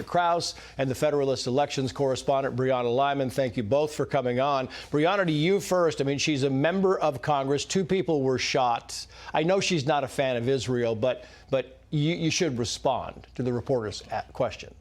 Krause and the Federalist elections correspondent Brianna Lyman. Thank you both for coming on. Brianna, to you first. I mean, she's a member of Congress. 2 people were shot. I know she's not a fan of Israel, but you should respond to the reporter's question.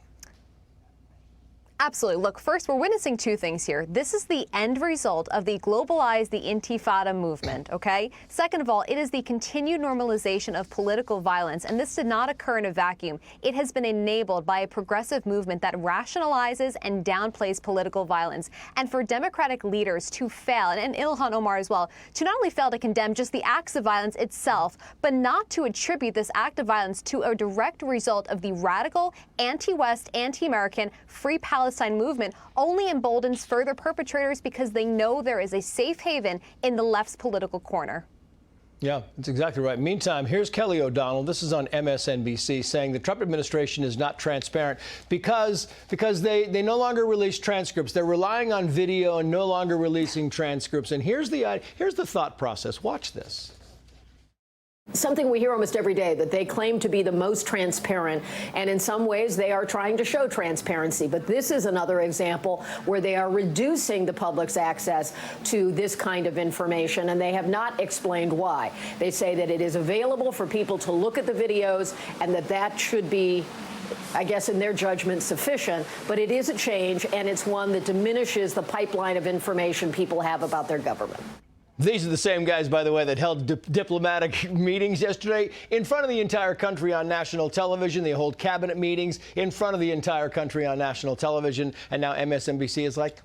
Absolutely. Look, first, we're witnessing 2 things here. This is the end result of the Globalize the Intifada movement, okay? Second of all, it is the continued normalization of political violence, and this did not occur in a vacuum. It has been enabled by a progressive movement that rationalizes and downplays political violence. And for Democratic leaders to fail, and Ilhan Omar as well, to not only fail to condemn just the acts of violence itself, but not to attribute this act of violence to a direct result of the radical, anti-West, anti-American, free Palestine movement only emboldens further perpetrators because they know there is a safe haven in the left's political corner. Yeah, that's exactly right. Meantime, here's Kelly O'Donnell. This is on MSNBC saying the Trump administration is not transparent because they no longer release transcripts. They're relying on video and no longer releasing transcripts. And here's the thought process. Watch this. Something we hear almost every day, that they claim to be the most transparent, and in some ways they are trying to show transparency. But this is another example where they are reducing the public's access to this kind of information, and they have not explained why. They say that it is available for people to look at the videos and that should be, I guess, in their judgment, sufficient. But it is a change, and it's one that diminishes the pipeline of information people have about their government. These are the same guys, by the way, that held diplomatic meetings yesterday in front of the entire country on national television. They hold cabinet meetings in front of the entire country on national television. And now MSNBC is like,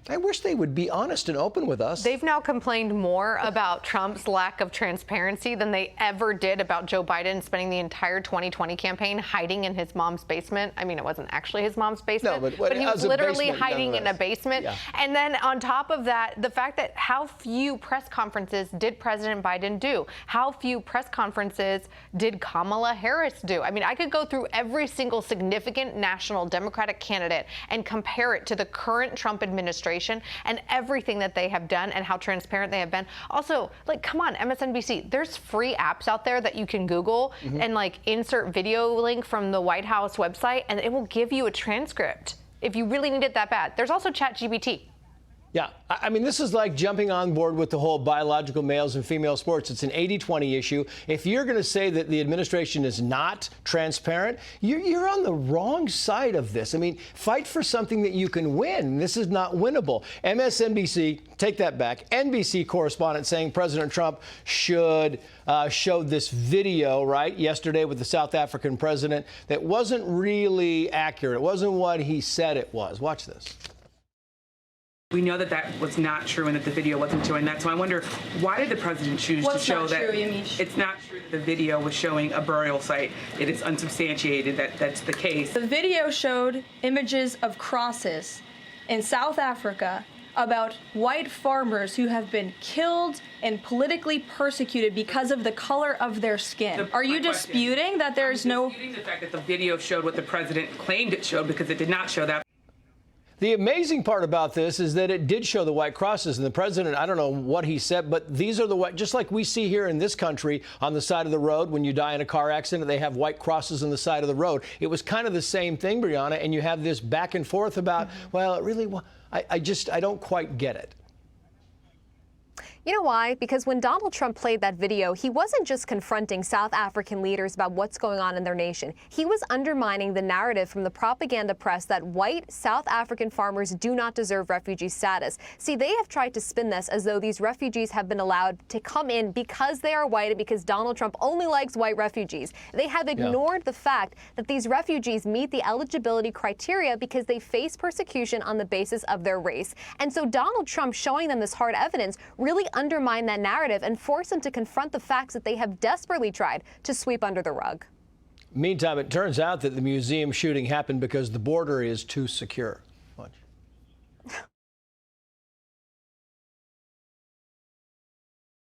I wish they would be honest and open with us. They've now complained more about Trump's lack of transparency than they ever did about Joe Biden spending the entire 2020 campaign hiding in his mom's basement. I mean, it wasn't actually his mom's basement, no, but he was literally hiding in a basement. Yeah. And then on top of that, the fact that how few press conferences did President Biden do? How few press conferences did Kamala Harris do? I mean, I could go through every single significant national Democratic candidate and compare it to the current Trump administration and everything that they have done and how transparent they have been. Also, like, come on, MSNBC, there's free apps out there that you can Google and like insert video link from the White House website and it will give you a transcript if you really need it that bad. There's also ChatGPT. Yeah, I mean, this is like jumping on board with the whole biological males and female sports. It's an 80-20 issue. If you're going to say that the administration is not transparent, you're on the wrong side of this. I mean, fight for something that you can win. This is not winnable. MSNBC, take that back, NBC correspondent saying President Trump should show this video, right, yesterday with the South African president that wasn't really accurate. It wasn't what he said it was. Watch this. We know that that was not true and that the video wasn't showing that. So I wonder, why did the president choose to show that it's not true the video was showing a burial site? It is unsubstantiated that that's the case. The video showed images of crosses in South Africa about white farmers who have been killed and politically persecuted because of the color of their skin. Are you disputing that there's no... disputing the fact that the video showed what the president claimed it showed, because it did not show that. The amazing part about this is that it did show the white crosses, and the president, I don't know what he said, but these are the white, just like we see here in this country on the side of the road when you die in a car accident, they have white crosses on the side of the road. It was kind of the same thing, Brianna, and you have this back and forth about, well, it really, I don't quite get it. You know why? Because when Donald Trump played that video, he wasn't just confronting South African leaders about what's going on in their nation. He was undermining the narrative from the propaganda press that white South African farmers do not deserve refugee status. See, they have tried to spin this as though these refugees have been allowed to come in because they are white and because Donald Trump only likes white refugees. They have ignored the fact that these refugees meet the eligibility criteria because they face persecution on the basis of their race. And so Donald Trump showing them this hard evidence really undermine that narrative and force them to confront the facts that they have desperately tried to sweep under the rug. Meantime, it turns out that the museum shooting happened because the border is too secure. Watch.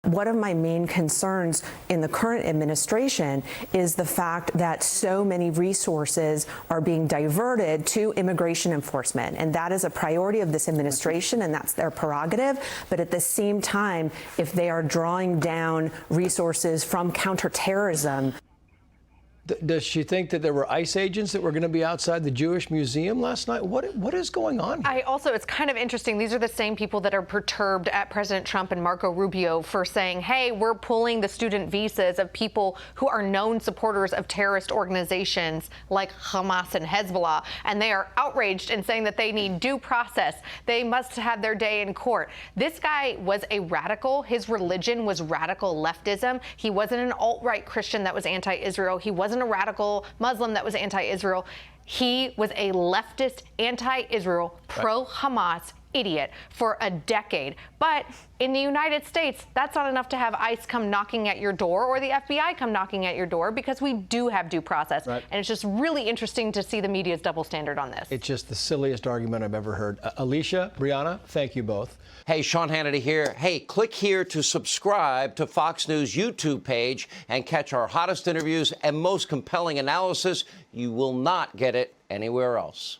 One of my main concerns in the current administration is the fact that so many resources are being diverted to immigration enforcement. And that is a priority of this administration, and that's their prerogative. But at the same time, if they are drawing down resources from counterterrorism. Does she think that there were ICE agents that were going to be outside the Jewish Museum last night? What is going on here? It's kind of interesting. These are the same people that are perturbed at President Trump and Marco Rubio for saying, hey, we're pulling the student visas of people who are known supporters of terrorist organizations like Hamas and Hezbollah. And they are outraged and saying that they need due process. They must have their day in court. This guy was a radical. His religion was radical leftism. He wasn't an alt-right Christian that was anti-Israel. He wasn't a radical Muslim that was anti-Israel. He was a leftist, anti-Israel, pro-Hamas idiot for a decade. But in the United States, that's not enough to have ICE come knocking at your door or the FBI come knocking at your door, because we do have due process. Right. And it's just really interesting to see the media's double standard on this. It's just the silliest argument I've ever heard. Alicia, Brianna, thank you both. Hey, Sean Hannity here. Hey, click here to subscribe to Fox News YouTube page and catch our hottest interviews and most compelling analysis. You will not get it anywhere else.